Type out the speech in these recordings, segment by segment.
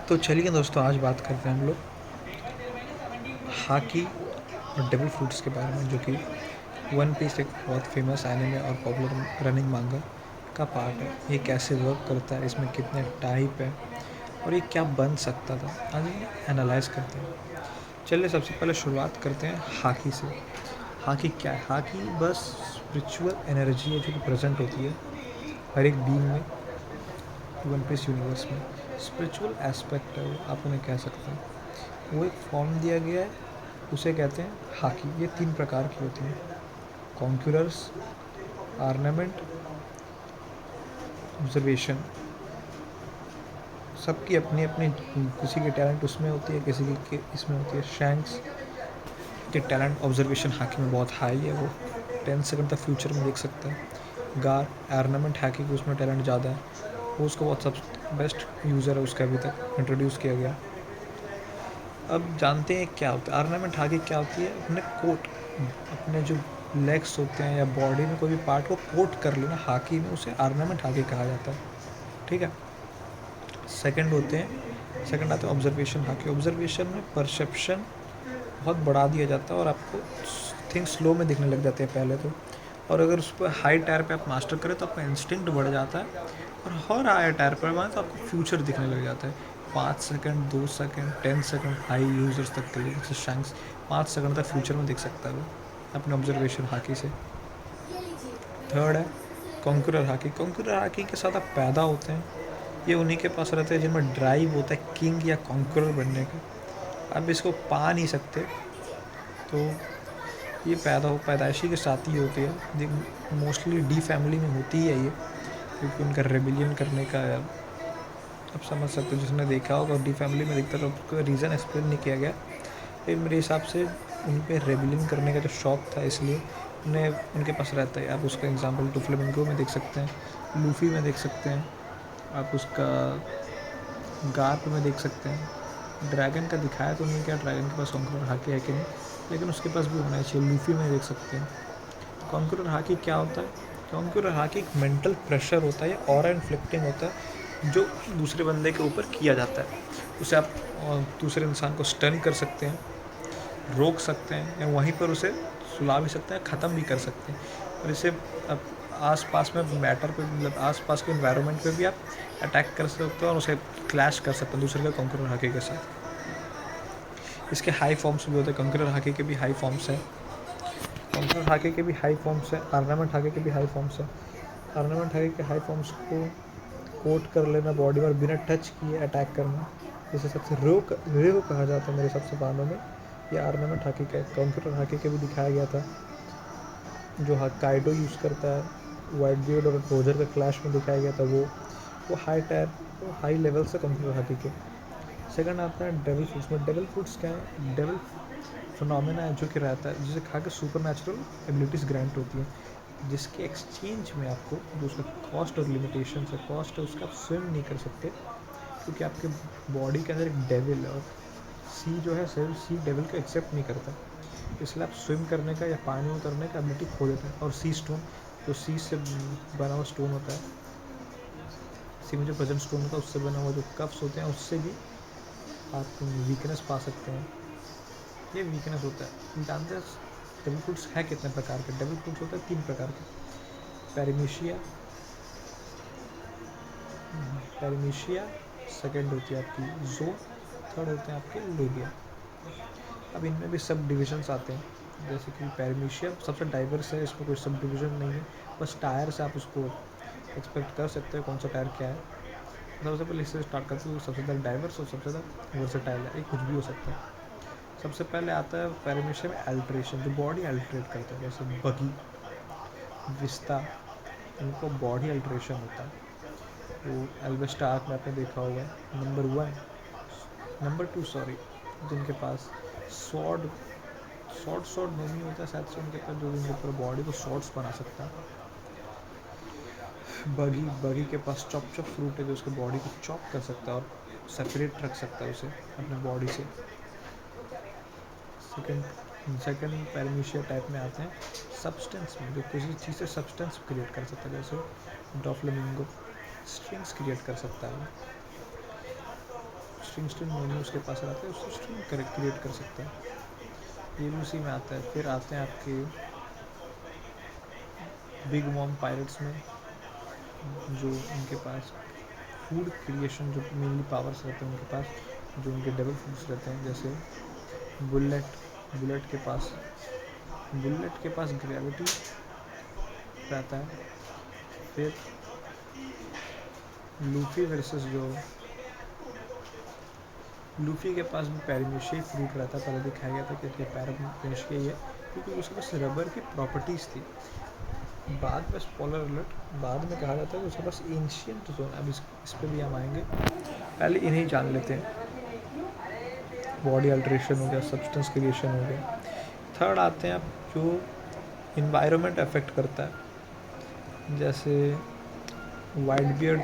तो चलिए दोस्तों, आज बात करते हैं हम लोग हाकी और डेविल फ्रूट्स के बारे में, जो कि वन पीस एक बहुत फेमस एनिमे और पॉपुलर रनिंग मांगा का पार्ट है। ये कैसे वर्क करता है, इसमें कितने टाइप है और ये क्या बन सकता था, आज एनालाइज करते हैं। चलिए सबसे पहले शुरुआत करते हैं हाकी से। हाकी क्या है? हाकी बस स्पिरिचुअल एनर्जी है जो कि प्रेजेंट होती है हर एक बीइंग में, वन पीस यूनिवर्स में। स्पिरिचुअल एस्पेक्ट है वो, आप उन्हें कह सकते हैं। वो एक फॉर्म दिया गया है, उसे कहते हैं हाकी। ये 3 प्रकार की होती हैं: कॉन्क्यूरर्स, आर्नामेंट, ऑब्जर्वेशन। सबकी अपनी अपनी, किसी की टैलेंट उसमें होती है, किसी की इसमें होती है। शैंक्स के टैलेंट ऑब्जर्वेशन हाकी में बहुत हाई है, वो 10 सेकंड तक फ्यूचर में देख सकता है। गार आर्नामेंट हाकी की उसमें टैलेंट ज़्यादा है, वो उसका बहुत सब बेस्ट यूज़र है, उसका अभी तक इंट्रोड्यूस किया गया। अब जानते हैं क्या होता है आर्नामेंट हाकी। क्या होती है? अपने कोट, अपने जो लेग्स होते हैं या बॉडी में कोई भी पार्ट को कोट कर लेना हाकी में, उसे आर्नामेंट हाकी कहा जाता है। ठीक है। सेकंड होते हैं, सेकंड आते हैं ऑब्जर्वेशन हाकी। ऑब्जर्वेशन में परसेप्शन बहुत बढ़ा दिया जाता है और आपको थिंग्स स्लो में दिखने लग जाते हैं पहले तो। और अगर उस पर हाई टायर पे आप मास्टर करें तो आपका इंस्टिंक्ट बढ़ जाता है, और हर हाई टायर पर माने तो आपको फ्यूचर दिखने लग जाता है। 5 second, 2 second, 10 second high users तक के लिए, जैसे शैंक्स 5 सेकंड तक फ्यूचर में दिख सकता है वो अपने ऑब्जर्वेशन हाकी से। थर्ड है कॉन्करर हाकी। कॉन्करर हाकी के साथ आप पैदा होते हैं, ये उन्हीं के पास रहते हैं जिनमें ड्राइव होता है किंग या कॉन्करर बनने का। आप इसको पा नहीं सकते, तो ये पैदाइशी के साथ ही होती है। मोस्टली डी फैमिली में होती ही है ये, क्योंकि उनका रेबिलियन करने का, आप समझ सकते हो, जिसने देखा होगा डी फैमिली में दिखता, तो उसका रीज़न एक्सप्लेन नहीं किया गया। फिर मेरे हिसाब से उन पर रेबिलियन करने का जो शौक़ था, इसलिए उन्हें उनके पास रहता है। आप उसका एग्जांपल डोफ्लेमिंगो में देख सकते हैं, लूफ़ी में देख सकते हैं, आप उसका गार्प में देख सकते हैं। ड्रैगन का दिखाया तो नहीं क्या ड्रैगन के पास कॉन्करर हाकी है कि नहीं, लेकिन उसके पास भी होना चाहिए। लूफ़ी में देख सकते हैं। कॉन्करर हाकी क्या होता है? कॉन्करर हाकी एक मेंटल प्रेशर होता है या ऑरा इन्फ्लिक्टिंग होता है, जो दूसरे बंदे के ऊपर किया जाता है। उसे आप दूसरे इंसान को स्टन कर सकते हैं, रोक सकते हैं, या वहीं पर उसे सुला भी सकते हैं, ख़त्म भी कर सकते हैं। और इसे आप आस-पास में मैटर पे, मतलब आस-पास के एनवायरनमेंट पे भी आप अटैक कर सकते हो और उसे क्लैश कर सकते हैं दूसरे के कॉन्करर हाकी के साथ। इसके हाई फॉर्म्स भी होते हैं, कॉन्करर हाकी के भी हाई फॉर्म्स हैं। कॉन्करर हाकी के भी हाई फॉर्म्स हैं, आर्नामेंट हाकी के भी हाई फॉर्म्स हैं। आर्नामेंट हाकी के हाई फॉर्म्स को कोट कर लेना बॉडी और बिना टच किए अटैक करना, जिसे सबसे रेव कहा जाता है मेरे सबसे मानों में। ये आर्नामेंट हाकी का है। कॉन्करर हाकी के भी दिखाया गया था, जो काइडो यूज़ करता है, वाइट बियर्ड और रोजर का क्लैश में दिखाया गया था। वो हाई टायर, वो हाई लेवल से कॉन्करर हाकी के। सेकंड आता है डेविल फ्रूट्स में। डेविल फ्रूट्स क्या है? डेविल फिनोमेना है जो कि रहता है, जिसे खा के सुपर नेचुरल एबिलिटीज़ ग्रांट होती हैं, जिसके एक्सचेंज में आपको जो उसका कॉस्ट और लिमिटेशन है, कॉस्ट है उसका आप स्विम नहीं कर सकते, क्योंकि आपके बॉडी के अंदर एक डेविल है, और सी जो है सी डेविल को एक्सेप्ट नहीं करता, इसलिए आप स्विम करने का या पानी में उतरने का एबिलिटी खो देता है। और सी स्टोन, जो सी से बना हुआ स्टोन होता है, सी में जो प्रेजेंट स्टोन होता है उससे बना हुआ जो कप्स होते हैं, उससे भी आप वीकनेस पा सकते हैं। ये वीकनेस होता है। जानते हैं डेविल फ्रूट्स है कितने प्रकार के? डेविल फ्रूट्स होते हैं 3 प्रकार के: पैरामीशिया, सेकंड होती है आपकी जो, थर्ड होते हैं आपके लोबिया। अब इनमें भी सब डिविजन्स आते हैं, जैसे कि पैरामीशिया सबसे डाइवर्स है, इसमें कोई सब डिविज़न नहीं है, बस टायर से आप उसको एक्सपेक्ट कर सकते हो कौन सा टायर क्या है। सबसे पहले इससे स्टार्ट करते हैं, सबसे ज़्यादा डाइवर्स और सबसे ज़्यादा वर्सेटाइल है, ये कुछ भी हो सकता है। सबसे पहले आता है पैरामीशिया में अल्ट्रेशन, जो बॉडी अल्ट्रेट करता है, जैसे बगी, विस्ता, इनको बॉडी अल्ट्रेशन होता है। वो एल्वेस्टा आर्क में आपने देखा होगा, नंबर 2 सॉरी, जिनके पास स्वॉर्ड स्वॉर्ड नोमी होता है शायद से उनके पास, जो उनके ऊपर बॉडी को शॉर्ट्स बना सकता है। बगी के पास चॉप फ्रूट है, जो उसके बॉडी को चॉप कर सकता है और सेपरेट रख सकता है उसे अपने बॉडी से। सेकंड पैरामीशिया टाइप में आते हैं सब्सटेंस में, जो किसी चीज़ से सब्सटेंस क्रिएट कर सकता है, जैसे डोफ्लेमिंगो स्ट्रिंग्स क्रिएट कर सकता है। स्ट्रिंग मेन्यू उसके पास रहता है, उसको स्ट्रिंग क्रिएट कर सकता है, ये भी उसी में आता है। फिर आते हैं आपके बिग मॉम पायरेट्स में, जो उनके पास फूड क्रिएशन जो मेनली पावर्स रहते हैं उनके पास, जो उनके डबल फूड्स रहते हैं, जैसे बुलेट बुलेट के पास ग्रेविटी रहता है। फिर लूफी के पास भी पैरामीशिया फ्रूट रहता है, पहले दिखाया गया था कि पैरामीशिया ही है, क्योंकि उसके पास रबर की प्रॉपर्टीज़ थी। बाद में स्पॉइलर अलर्ट, बाद में कहा जाता है कि उसके पास एंशियंट जोन, अब इस पर भी हम आएंगे, पहले इन्हें जान लेते हैं। बॉडी अल्ट्रेशन हो गया, सब्सटेंस क्रिएशन हो गया। थर्ड आते हैं आप जो इन्वायरमेंट अफेक्ट करता है, जैसे वाइट बियर्ड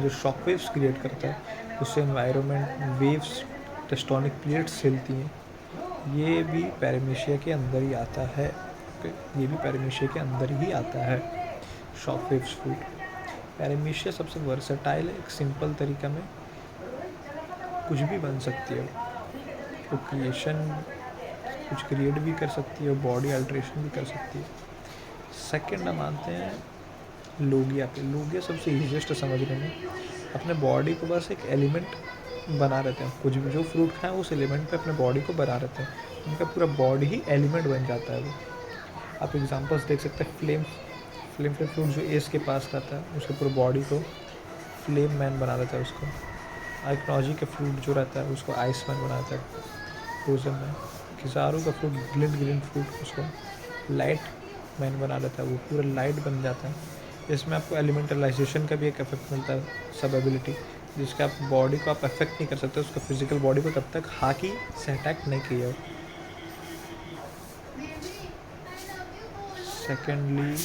जो शॉक वेव्स क्रिएट करता है, उससे इन्वायरमेंट वेव्स टेक्टोनिक प्लेट्स हिलती हैं, ये भी पैरामीशिया के अंदर ही आता है। ये भी पैरामीशिया के अंदर ही आता है, शॉक वेव्स फ्रूट। पैरामीशिया सबसे वर्सेटाइल है, एक सिंपल तरीका में कुछ भी बन सकती है, वो कुछ क्रिएट भी कर सकती है, बॉडी अल्ट्रेशन भी कर सकती है। सेकंड हम मानते हैं लोगिया सबसे ईजिएस्ट समझने में, अपने बॉडी को बस एक एलिमेंट बना रहते हैं, कुछ भी जो फ्रूट खाएं उस एलिमेंट पे अपने बॉडी को बना रहते हैं, उनका पूरा बॉडी ही एलिमेंट बन जाता है वो। आप एग्जांपल्स देख सकते हैं, फ्लेम फ्रूट जो एस के पास रहता है, उसके पूरा बॉडी को फ्लेम मैन बना रहता है उसको। आइकनॉजी का फ्रूट जो रहता है उसको आइस मैन बना रहता है फ्रोजन में। किसारू का फ्रूट ग्लिन फ्रूट उसको लाइट मैन बना रहता है, वो पूरा लाइट बन जाता है। इसमें आपको एलिमेंटलाइजेशन का भी एक इफेक्ट मिलता है, सब एबिलिटी, जिसका आप बॉडी को आप अफेक्ट नहीं कर सकते, उसका फिजिकल बॉडी को तब तक हाकी से अटैक नहीं किया। सेकेंडली